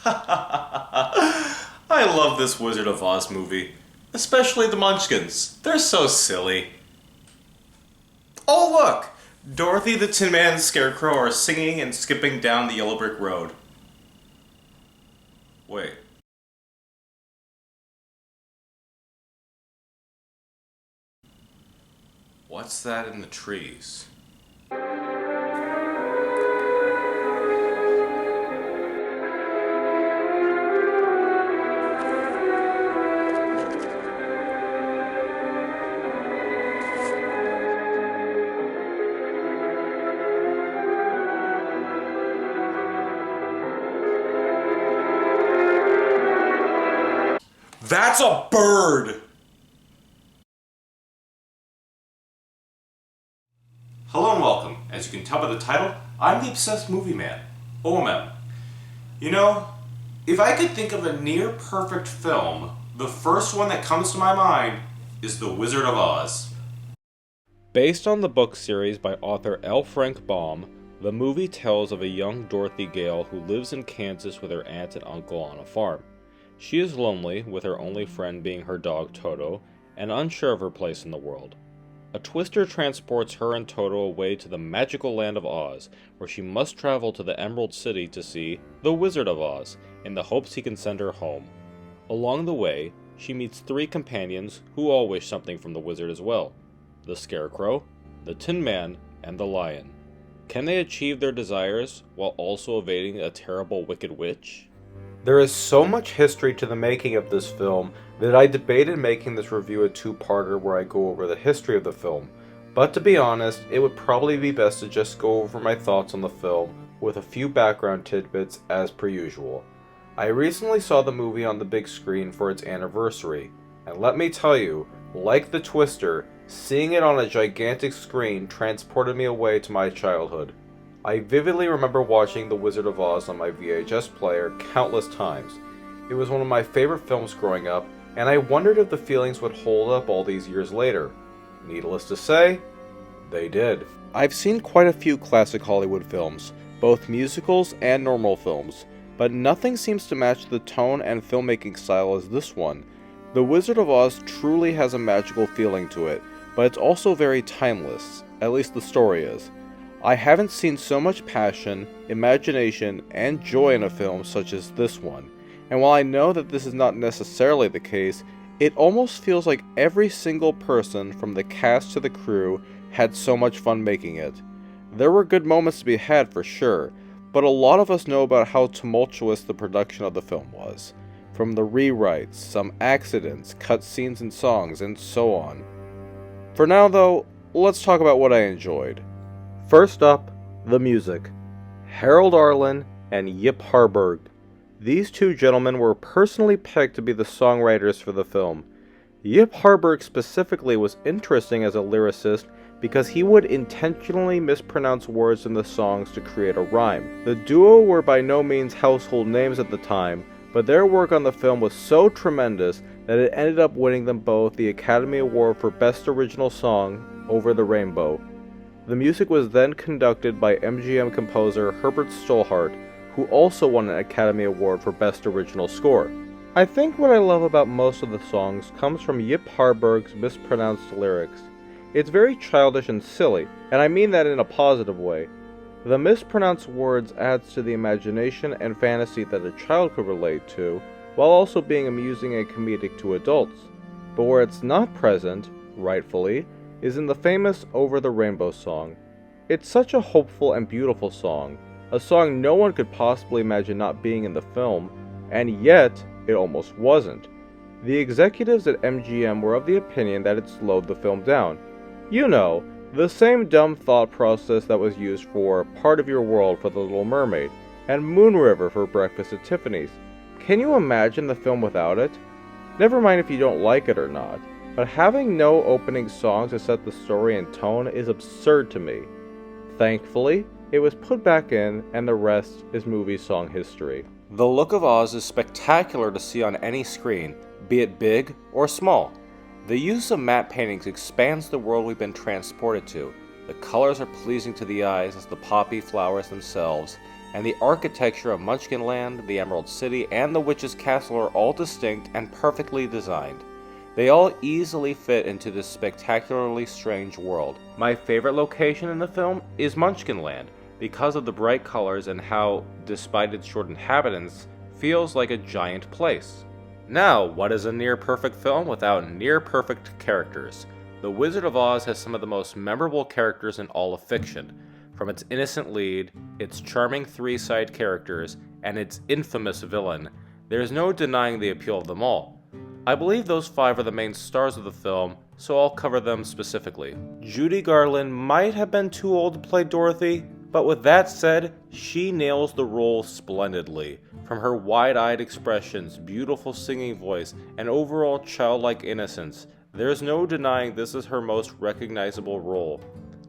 I love this Wizard of Oz movie. Especially the Munchkins. They're so silly. Oh look! Dorothy the Tin Man and Scarecrow are singing and skipping down the yellow brick road. Wait. What's that in the trees? That's a bird! Hello and welcome. As you can tell by the title, I'm the Obsessed Movie Man, O.M.M. You know, if I could think of a near-perfect film, the first one that comes to my mind is The Wizard of Oz. Based on the book series by author L. Frank Baum, the movie tells of a young Dorothy Gale who lives in Kansas with her aunt and uncle on a farm. She is lonely, with her only friend being her dog Toto, and unsure of her place in the world. A twister transports her and Toto away to the magical land of Oz, where she must travel to the Emerald City to see the Wizard of Oz, in the hopes he can send her home. Along the way, she meets three companions who all wish something from the wizard as well: the Scarecrow, the Tin Man, and the Lion. Can they achieve their desires while also evading a terrible wicked witch? There is so much history to the making of this film that I debated making this review a two-parter where I go over the history of the film, but to be honest, it would probably be best to just go over my thoughts on the film with a few background tidbits as per usual. I recently saw the movie on the big screen for its anniversary, and let me tell you, like the Twister, seeing it on a gigantic screen transported me away to my childhood. I vividly remember watching The Wizard of Oz on my VHS player countless times. It was one of my favorite films growing up, and I wondered if the feelings would hold up all these years later. Needless to say, they did. I've seen quite a few classic Hollywood films, both musicals and normal films, but nothing seems to match the tone and filmmaking style as this one. The Wizard of Oz truly has a magical feeling to it, but it's also very timeless, at least the story is. I haven't seen so much passion, imagination, and joy in a film such as this one, and while I know that this is not necessarily the case, it almost feels like every single person from the cast to the crew had so much fun making it. There were good moments to be had for sure, but a lot of us know about how tumultuous the production of the film was. From the rewrites, some accidents, cut scenes and songs, and so on. For now though, let's talk about what I enjoyed. First up, the music. Harold Arlen and Yip Harburg. These two gentlemen were personally picked to be the songwriters for the film. Yip Harburg specifically was interesting as a lyricist because he would intentionally mispronounce words in the songs to create a rhyme. The duo were by no means household names at the time, but their work on the film was so tremendous that it ended up winning them both the Academy Award for Best Original Song, Over the Rainbow. The music was then conducted by MGM composer Herbert Stolhart, who also won an Academy Award for Best Original Score. I think what I love about most of the songs comes from Yip Harburg's mispronounced lyrics. It's very childish and silly, and I mean that in a positive way. The mispronounced words adds to the imagination and fantasy that a child could relate to, while also being amusing and comedic to adults. But where it's not present, rightfully, is in the famous Over the Rainbow song. It's such a hopeful and beautiful song, a song no one could possibly imagine not being in the film, and yet it almost wasn't. The executives at MGM were of the opinion that it slowed the film down. You know, the same dumb thought process that was used for Part of Your World for The Little Mermaid, and Moon River for Breakfast at Tiffany's. Can you imagine the film without it? Never mind if you don't like it or not, but having no opening songs to set the story and tone is absurd to me. Thankfully, it was put back in, and the rest is movie song history. The look of Oz is spectacular to see on any screen, be it big or small. The use of matte paintings expands the world we've been transported to. The colors are pleasing to the eyes as the poppy flowers themselves, and the architecture of Munchkinland, the Emerald City, and the Witch's Castle are all distinct and perfectly designed. They all easily fit into this spectacularly strange world. My favorite location in the film is Munchkinland, because of the bright colors and how, despite its short inhabitants, feels like a giant place. Now, what is a near-perfect film without near-perfect characters? The Wizard of Oz has some of the most memorable characters in all of fiction. From its innocent lead, its charming three side characters, and its infamous villain, there is no denying the appeal of them all. I believe those five are the main stars of the film, so I'll cover them specifically. Judy Garland might have been too old to play Dorothy, but with that said, she nails the role splendidly. From her wide-eyed expressions, beautiful singing voice, and overall childlike innocence, there's no denying this is her most recognizable role.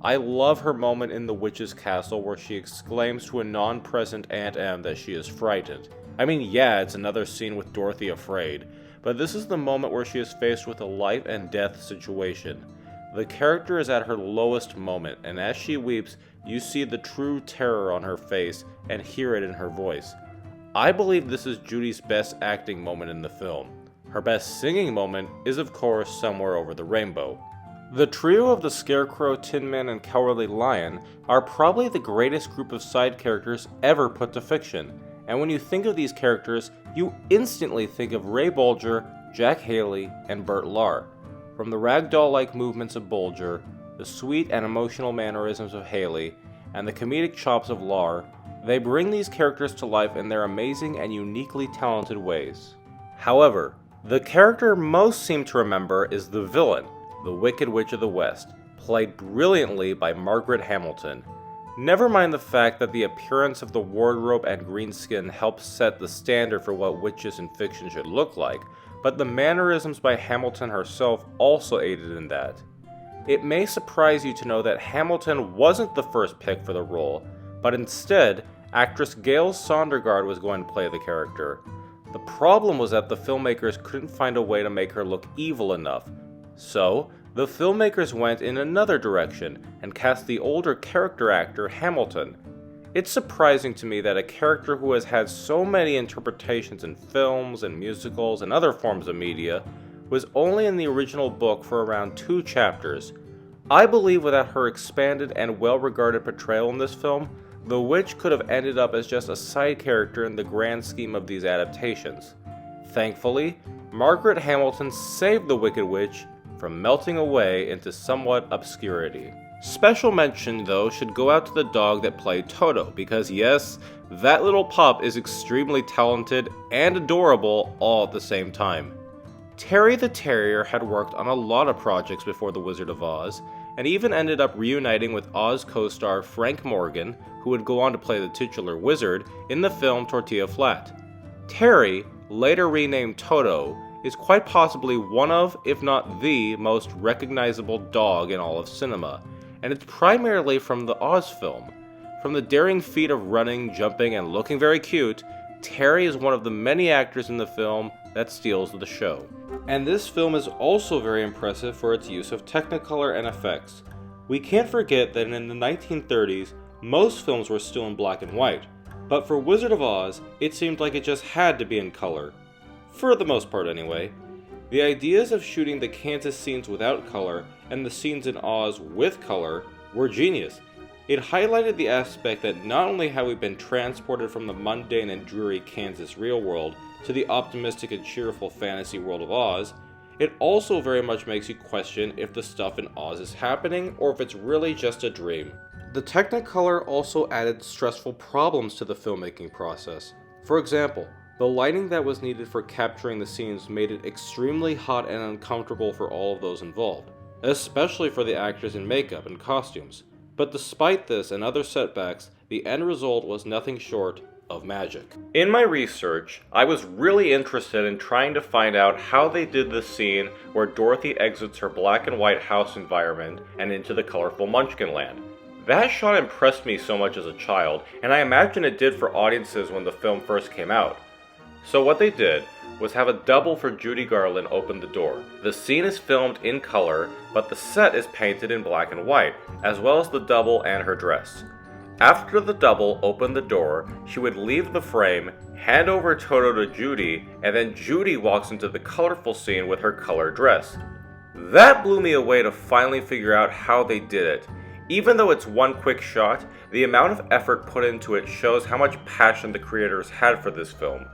I love her moment in the Witch's Castle where she exclaims to a non-present Aunt Em that she is frightened. I mean, yeah, it's another scene with Dorothy afraid, but this is the moment where she is faced with a life and death situation. The character is at her lowest moment, and as she weeps, you see the true terror on her face and hear it in her voice. I believe this is Judy's best acting moment in the film. Her best singing moment is, of course, Somewhere Over the Rainbow. The trio of the Scarecrow, Tin Man, and Cowardly Lion are probably the greatest group of side characters ever put to fiction, and when you think of these characters, you instantly think of Ray Bolger, Jack Haley, and Bert Lahr. From the ragdoll-like movements of Bolger, the sweet and emotional mannerisms of Haley, and the comedic chops of Lahr, they bring these characters to life in their amazing and uniquely talented ways. However, the character most seem to remember is the villain, the Wicked Witch of the West, played brilliantly by Margaret Hamilton. Never mind the fact that the appearance of the wardrobe and green skin helps set the standard for what witches in fiction should look like, but the mannerisms by Hamilton herself also aided in that. It may surprise you to know that Hamilton wasn't the first pick for the role, but instead, actress Gail Sondergaard was going to play the character. The problem was that the filmmakers couldn't find a way to make her look evil enough. So, the filmmakers went in another direction and cast the older character actor Hamilton. It's surprising to me that a character who has had so many interpretations in films and musicals and other forms of media was only in the original book for around 2 chapters. I believe without her expanded and well-regarded portrayal in this film, the witch could have ended up as just a side character in the grand scheme of these adaptations. Thankfully, Margaret Hamilton saved the Wicked Witch from melting away into somewhat obscurity. Special mention, though, should go out to the dog that played Toto, because yes, that little pup is extremely talented and adorable all at the same time. Terry the Terrier had worked on a lot of projects before The Wizard of Oz, and even ended up reuniting with Oz co-star Frank Morgan, who would go on to play the titular wizard in the film Tortilla Flat. Terry, later renamed Toto, is quite possibly one of, if not the, most recognizable dog in all of cinema, and it's primarily from the Oz film. From the daring feat of running, jumping, and looking very cute, Terry is one of the many actors in the film that steals the show. And this film is also very impressive for its use of Technicolor and effects. We can't forget that in the 1930s, most films were still in black and white, but for Wizard of Oz, it seemed like it just had to be in color. For the most part anyway. The ideas of shooting the Kansas scenes without color and the scenes in Oz with color were genius. It highlighted the aspect that not only have we been transported from the mundane and dreary Kansas real world to the optimistic and cheerful fantasy world of Oz, it also very much makes you question if the stuff in Oz is happening or if it's really just a dream. The Technicolor also added stressful problems to the filmmaking process. For example, the lighting that was needed for capturing the scenes made it extremely hot and uncomfortable for all of those involved, especially for the actors in makeup and costumes. But despite this and other setbacks, the end result was nothing short of magic. In my research, I was really interested in trying to find out how they did the scene where Dorothy exits her black and white house environment and into the colorful Munchkinland. That shot impressed me so much as a child, and I imagine it did for audiences when the film first came out. So what they did was have a double for Judy Garland open the door. The scene is filmed in color, but the set is painted in black and white, as well as the double and her dress. After the double opened the door, she would leave the frame, hand over Toto to Judy, and then Judy walks into the colorful scene with her colored dress. That blew me away to finally figure out how they did it. Even though it's one quick shot, the amount of effort put into it shows how much passion the creators had for this film.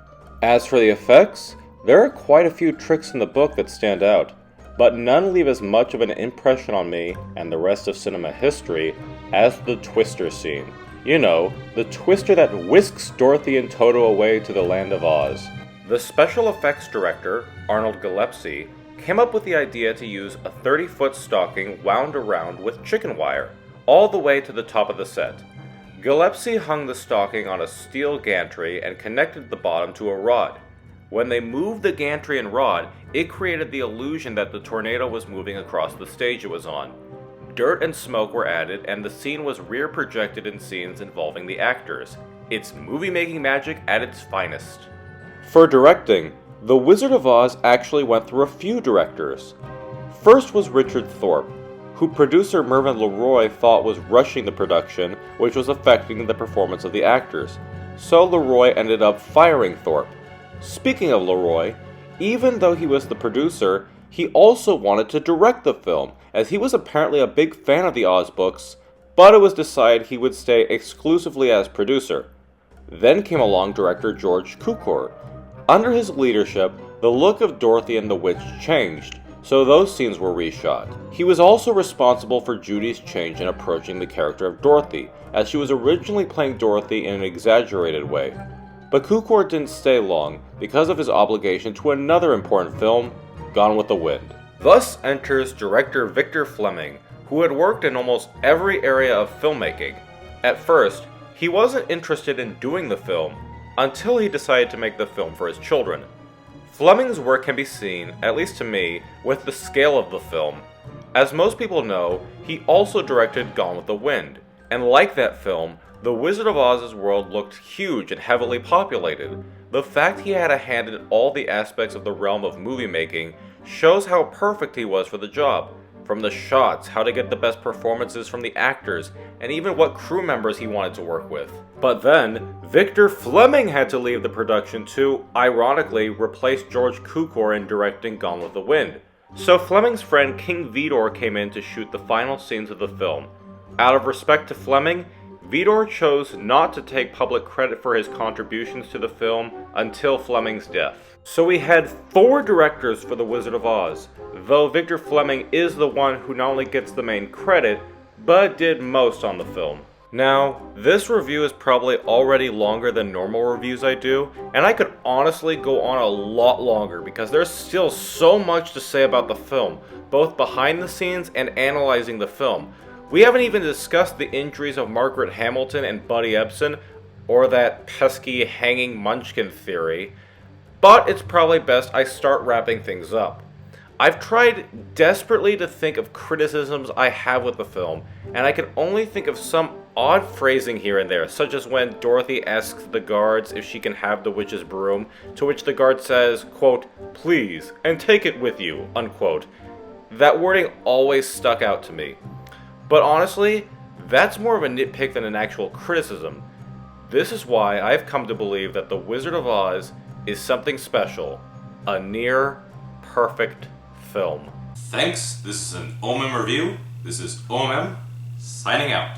As for the effects, there are quite a few tricks in the book that stand out, but none leave as much of an impression on me and the rest of cinema history as the Twister scene. You know, the Twister that whisks Dorothy and Toto away to the land of Oz. The special effects director, Arnold Gillespie, came up with the idea to use a 30-foot stocking wound around with chicken wire, all the way to the top of the set. Gillespie hung the stocking on a steel gantry and connected the bottom to a rod. When they moved the gantry and rod, it created the illusion that the tornado was moving across the stage it was on. Dirt and smoke were added, and the scene was rear projected in scenes involving the actors. It's movie-making magic at its finest. For directing, The Wizard of Oz actually went through a few directors. First was Richard Thorpe, who producer Mervyn LeRoy thought was rushing the production, which was affecting the performance of the actors. So LeRoy ended up firing Thorpe. Speaking of LeRoy, even though he was the producer, he also wanted to direct the film, as he was apparently a big fan of the Oz books, but it was decided he would stay exclusively as producer. Then came along director George Cukor. Under his leadership, the look of Dorothy and the Witch changed, so those scenes were reshot. He was also responsible for Judy's change in approaching the character of Dorothy, as she was originally playing Dorothy in an exaggerated way. But Cukor didn't stay long because of his obligation to another important film, Gone with the Wind. Thus enters director Victor Fleming, who had worked in almost every area of filmmaking. At first, he wasn't interested in doing the film until he decided to make the film for his children. Fleming's work can be seen, at least to me, with the scale of the film. As most people know, he also directed Gone with the Wind, and like that film, The Wizard of Oz's world looked huge and heavily populated. The fact he had a hand in all the aspects of the realm of movie making shows how perfect he was for the job. From the shots, how to get the best performances from the actors, and even what crew members he wanted to work with. But then, Victor Fleming had to leave the production to, ironically, replace George Cukor in directing Gone with the Wind. So Fleming's friend King Vidor came in to shoot the final scenes of the film. Out of respect to Fleming, Vidor chose not to take public credit for his contributions to the film until Fleming's death. So we had 4 directors for The Wizard of Oz, though Victor Fleming is the one who not only gets the main credit, but did most on the film. Now, this review is probably already longer than normal reviews I do, and I could honestly go on a lot longer because there's still so much to say about the film, both behind the scenes and analyzing the film. We haven't even discussed the injuries of Margaret Hamilton and Buddy Ebsen, or that pesky hanging munchkin theory, but it's probably best I start wrapping things up. I've tried desperately to think of criticisms I have with the film, and I can only think of some odd phrasing here and there, such as when Dorothy asks the guards if she can have the witch's broom, to which the guard says, quote, "Please, and take it with you," unquote. That wording always stuck out to me. But honestly, that's more of a nitpick than an actual criticism. This is why I've come to believe that The Wizard of Oz is something special, a near-perfect film. Thanks, this is an O.M.M review. This is O.M.M signing out.